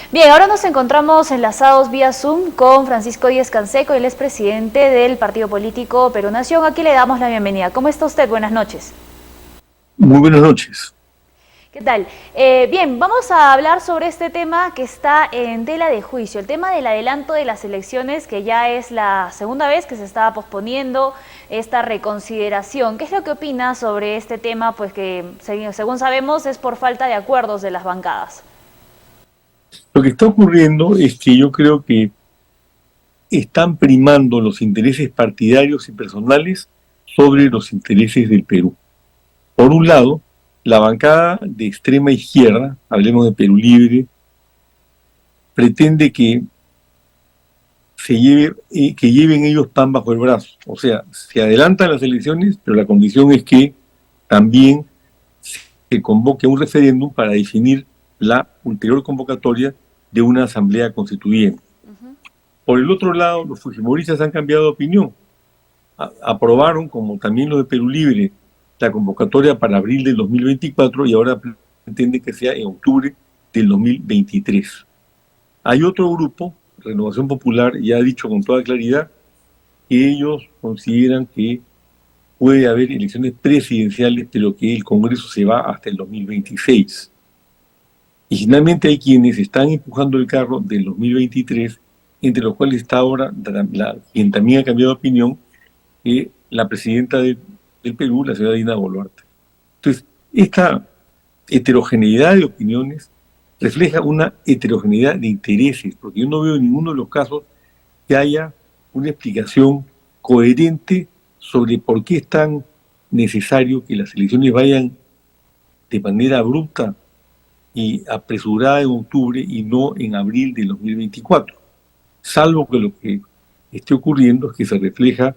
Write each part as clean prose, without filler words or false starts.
Bien, ahora nos encontramos enlazados vía Zoom con Francisco Díez-Canseco, él es presidente del partido político Perú Nación. Aquí le damos la bienvenida. ¿Cómo está usted? Buenas noches. Muy buenas noches. ¿Qué tal? Bien, vamos a hablar sobre este tema que está en tela de juicio, el tema del adelanto de las elecciones, que ya es la segunda vez que se estaba posponiendo esta reconsideración. ¿Qué es lo que opina sobre este tema? Pues que, según sabemos, es por falta de acuerdos de las bancadas. Lo que está ocurriendo es que yo creo que están primando los intereses partidarios y personales sobre los intereses del Perú. Por un lado, la bancada de extrema izquierda, hablemos de Perú Libre, pretende que que lleven ellos pan bajo el brazo. O sea, se adelantan las elecciones, pero la condición es que también se convoque un referéndum para definir la ulterior convocatoria de una asamblea constituyente. Por el otro lado, los fujimoristas han cambiado de opinión. Aprobaron, como también los de Perú Libre, la convocatoria para abril del 2024 y ahora pretenden que sea en octubre del 2023. Hay otro grupo, Renovación Popular, ya ha dicho con toda claridad que ellos consideran que puede haber elecciones presidenciales, pero que el Congreso se va hasta el 2026. Y finalmente hay quienes están empujando el carro del 2023, entre los cuales está ahora quien también ha cambiado de opinión, la presidenta del Perú, la señora Dina Boluarte. Entonces, esta heterogeneidad de opiniones refleja una heterogeneidad de intereses, porque yo no veo en ninguno de los casos que haya una explicación coherente sobre por qué es tan necesario que las elecciones vayan de manera abrupta y apresurada en octubre y no en abril de 2024. Salvo que lo que esté ocurriendo es que se refleja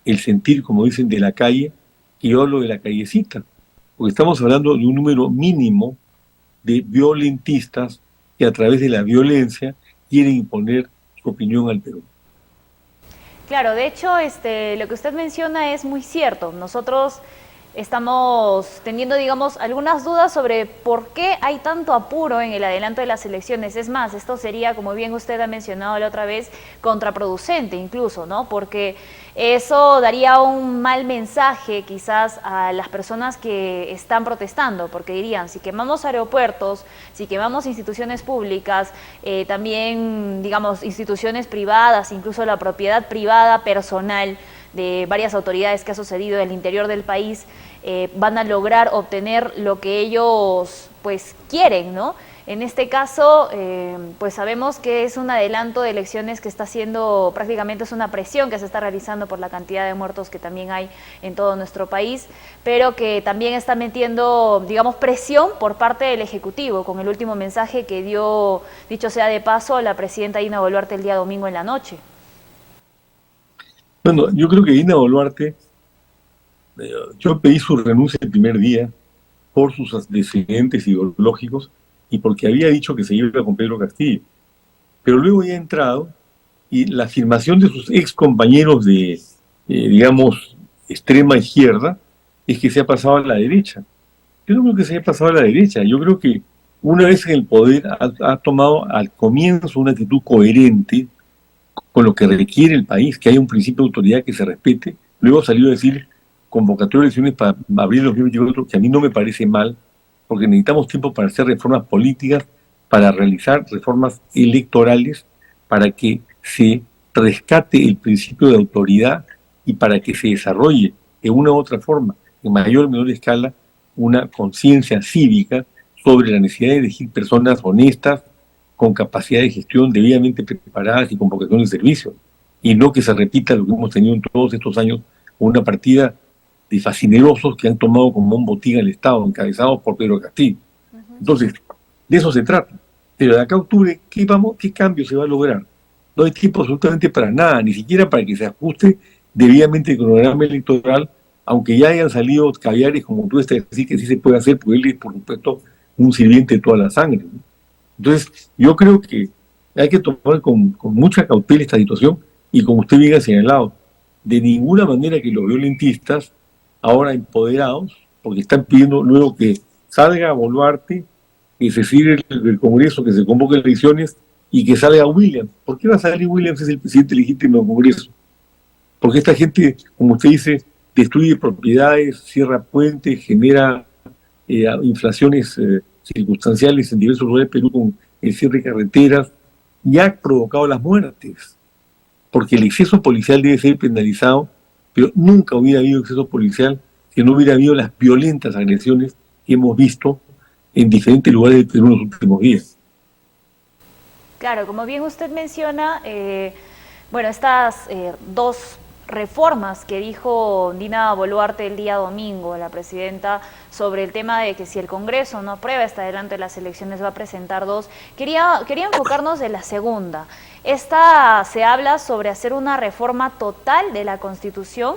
el sentir, como dicen, de la calle, y yo hablo de la callecita, porque estamos hablando de un número mínimo de violentistas que a través de la violencia quieren imponer su opinión al Perú. Claro, de hecho, lo que usted menciona es muy cierto. Nosotros estamos teniendo, digamos, algunas dudas sobre por qué hay tanto apuro en el adelanto de las elecciones. Es más, esto sería, como bien usted ha mencionado la otra vez, contraproducente incluso, ¿no? Porque eso daría un mal mensaje quizás a las personas que están protestando, porque dirían, si quemamos aeropuertos, si quemamos instituciones públicas, también, digamos, instituciones privadas, incluso la propiedad privada personal de varias autoridades que ha sucedido en el interior del país, van a lograr obtener lo que ellos pues quieren, ¿no? En este caso, pues sabemos que es un adelanto de elecciones que está haciendo, prácticamente es una presión que se está realizando por la cantidad de muertos que también hay en todo nuestro país, pero que también está metiendo, digamos, presión por parte del Ejecutivo, con el último mensaje que dio, dicho sea de paso, la presidenta Dina Boluarte el día domingo en la noche. Bueno, yo creo que Dina Boluarte, yo pedí su renuncia el primer día por sus antecedentes ideológicos y porque había dicho que se iba con Pedro Castillo. Pero luego ya ha entrado y la afirmación de sus ex compañeros de, digamos, extrema izquierda es que se ha pasado a la derecha. Yo no creo que se haya pasado a la derecha. Yo creo que una vez en el poder ha tomado al comienzo una actitud coherente con lo que requiere el país, que haya un principio de autoridad que se respete. Luego salió a decir convocatoria de elecciones para abril de 2024, que a mí no me parece mal, porque necesitamos tiempo para hacer reformas políticas, para realizar reformas electorales, para que se rescate el principio de autoridad y para que se desarrolle de una u otra forma, en mayor o menor escala, una conciencia cívica sobre la necesidad de elegir personas honestas, con capacidad de gestión debidamente preparadas y con vocación de servicio, y no que se repita lo que hemos tenido en todos estos años, con una partida de fascinerosos que han tomado como un botín al Estado, encabezados por Pedro Castillo. Entonces, de eso se trata. Pero de acá a octubre, ¿qué cambio se va a lograr? No hay tiempo absolutamente para nada, ni siquiera para que se ajuste debidamente el cronograma electoral, aunque ya hayan salido caviares, como tú estás diciendo, que sí se puede hacer, porque él es, por supuesto, un sirviente de toda la sangre, ¿no? Entonces, yo creo que hay que tomar con mucha cautela esta situación y como usted bien ha señalado, de ninguna manera que los violentistas, ahora empoderados, porque están pidiendo luego que salga Boluarte, que se sigue el Congreso, que se convoque elecciones y que salga Williams. ¿Por qué va a salir Williams? Es el presidente legítimo del Congreso. Porque esta gente, como usted dice, destruye propiedades, cierra puentes, genera inflaciones circunstanciales en diversos lugares del Perú con el cierre de carreteras, y ha provocado las muertes. Porque el exceso policial debe ser penalizado, pero nunca hubiera habido exceso policial si no hubiera habido las violentas agresiones que hemos visto en diferentes lugares del Perú en los últimos días. Claro, como bien usted menciona, bueno, estas dos reformas que dijo Dina Boluarte el día domingo, la presidenta, sobre el tema de que si el Congreso no aprueba este adelanto de las elecciones va a presentar dos. Quería enfocarnos en la segunda. Esta se habla sobre hacer una reforma total de la Constitución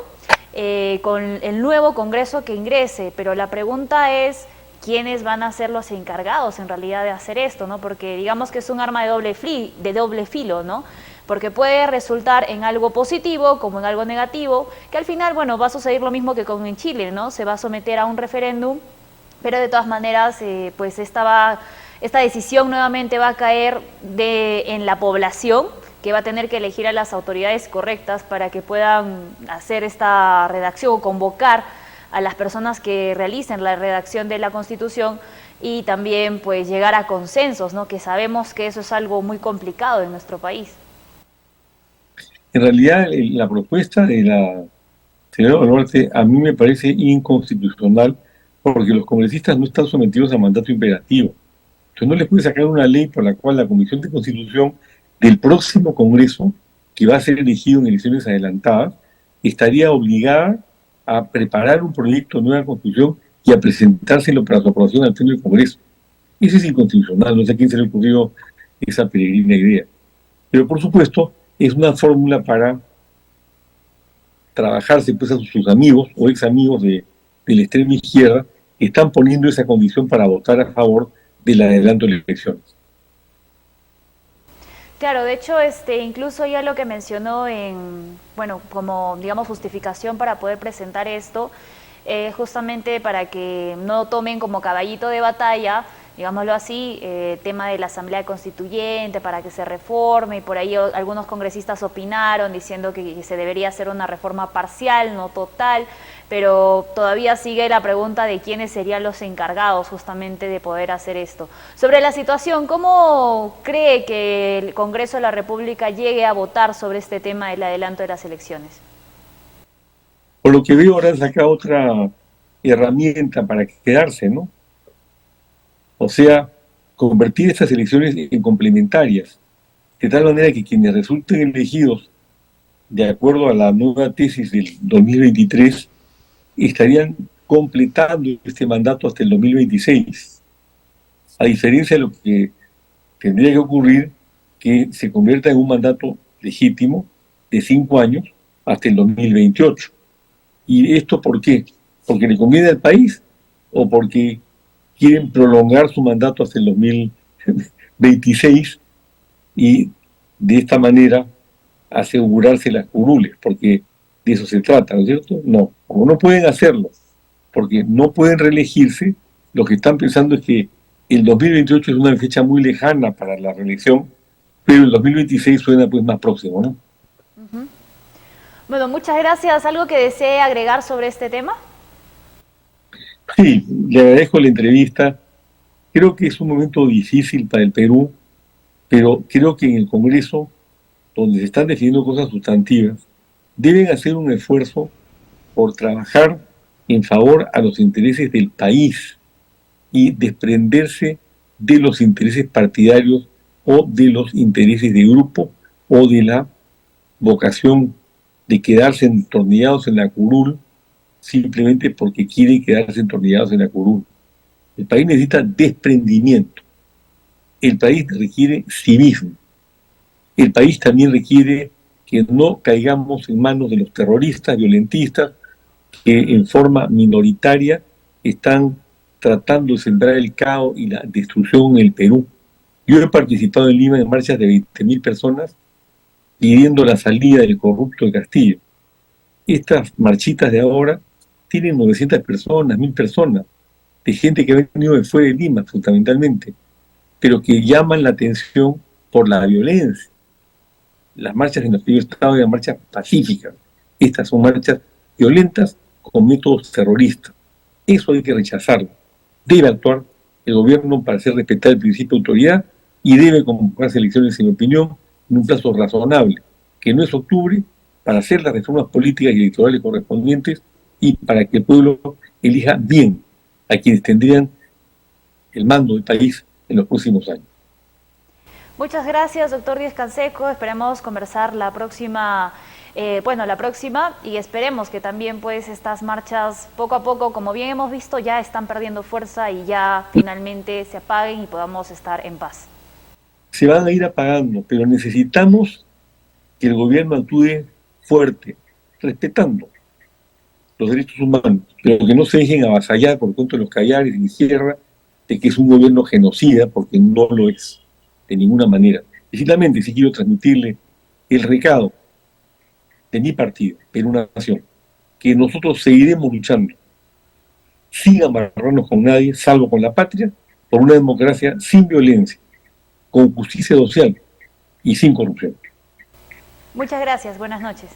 con el nuevo Congreso que ingrese, pero la pregunta es quiénes van a ser los encargados en realidad de hacer esto, ¿no? Porque digamos que es un arma de doble filo, ¿no? Porque puede resultar en algo positivo como en algo negativo, que al final, bueno, va a suceder lo mismo que con en Chile, ¿no? Se va a someter a un referéndum, pero de todas maneras, pues esta decisión nuevamente va a caer en la población, que va a tener que elegir a las autoridades correctas para que puedan hacer esta redacción o convocar a las personas que realicen la redacción de la Constitución y también pues llegar a consensos, ¿no? Que sabemos que eso es algo muy complicado en nuestro país. En realidad, la propuesta de la señora Boluarte a mí me parece inconstitucional porque los congresistas no están sometidos a mandato imperativo. Entonces no les puede sacar una ley por la cual la Comisión de Constitución del próximo Congreso, que va a ser elegido en elecciones adelantadas, estaría obligada a preparar un proyecto de nueva Constitución y a presentárselo para su aprobación al Pleno del Congreso. Eso es inconstitucional, no sé a quién se le ocurrió esa peregrina idea. Pero por supuesto, es una fórmula para trabajarse pues a sus amigos o ex amigos de la extrema izquierda que están poniendo esa condición para votar a favor del adelanto de las elecciones. Claro, de hecho, incluso ya lo que mencionó bueno, como digamos justificación para poder presentar esto, justamente para que no tomen como caballito de batalla, digámoslo así, tema de la Asamblea Constituyente para que se reforme, y por ahí algunos congresistas opinaron diciendo que se debería hacer una reforma parcial, no total, pero todavía sigue la pregunta de quiénes serían los encargados justamente de poder hacer esto. Sobre la situación, ¿cómo cree que el Congreso de la República llegue a votar sobre este tema del adelanto de las elecciones? Por lo que veo, ahora saca otra herramienta para quedarse, ¿no? O sea, convertir estas elecciones en complementarias, de tal manera que quienes resulten elegidos de acuerdo a la nueva tesis del 2023 estarían completando este mandato hasta el 2026. A diferencia de lo que tendría que ocurrir, que se convierta en un mandato legítimo de 5 años hasta el 2028. ¿Y esto por qué? ¿Porque le conviene al país o porque quieren prolongar su mandato hasta el 2026 y de esta manera asegurarse las curules? Porque de eso se trata, ¿no es cierto? No, como no pueden hacerlo, porque no pueden reelegirse, lo que están pensando es que el 2028 es una fecha muy lejana para la reelección, pero el 2026 suena pues más próximo, ¿no? Uh-huh. Bueno, muchas gracias. ¿Algo que desee agregar sobre este tema? Sí, le agradezco la entrevista. Creo que es un momento difícil para el Perú, pero creo que en el Congreso, donde se están definiendo cosas sustantivas, deben hacer un esfuerzo por trabajar en favor a los intereses del país y desprenderse de los intereses partidarios o de los intereses de grupo o de la vocación de quedarse entornillados en la curul simplemente porque quieren quedarse entornillados en la curul. El país necesita desprendimiento. El país requiere civismo. El país también requiere que no caigamos en manos de los terroristas, violentistas, que en forma minoritaria están tratando de sembrar el caos y la destrucción en el Perú. Yo he participado en Lima en marchas de 20.000 personas pidiendo la salida del corrupto de Castillo. Estas marchitas de ahora tienen 900 personas, 1.000 personas. de gente que ha venido de fuera de Lima, fundamentalmente, pero que llaman la atención por la violencia. Las marchas en las que yo he estado eran marchas pacíficas. Estas son marchas violentas con métodos terroristas. Eso hay que rechazarlo. Debe actuar el gobierno para hacer respetar el principio de autoridad y debe convocarse elecciones, en mi opinión, en un plazo razonable, que no es octubre, para hacer las reformas políticas y electorales correspondientes y para que el pueblo elija bien a quienes tendrían el mando del país en los próximos años. Muchas gracias, doctor Díez Canseco. Esperemos conversar la próxima, y esperemos que también pues estas marchas poco a poco, como bien hemos visto, ya están perdiendo fuerza y ya finalmente se apaguen y podamos estar en paz. Se van a ir apagando, pero necesitamos que el gobierno actúe fuerte, respetando los derechos humanos, pero que no se dejen avasallar por cuento de los callares y Sierra de que es un gobierno genocida, porque no lo es, de ninguna manera. Precisamente, sí quiero transmitirle el recado de mi partido, Perú Nación, que nosotros seguiremos luchando sin amarrarnos con nadie, salvo con la patria, por una democracia sin violencia, con justicia social y sin corrupción. Muchas gracias, buenas noches.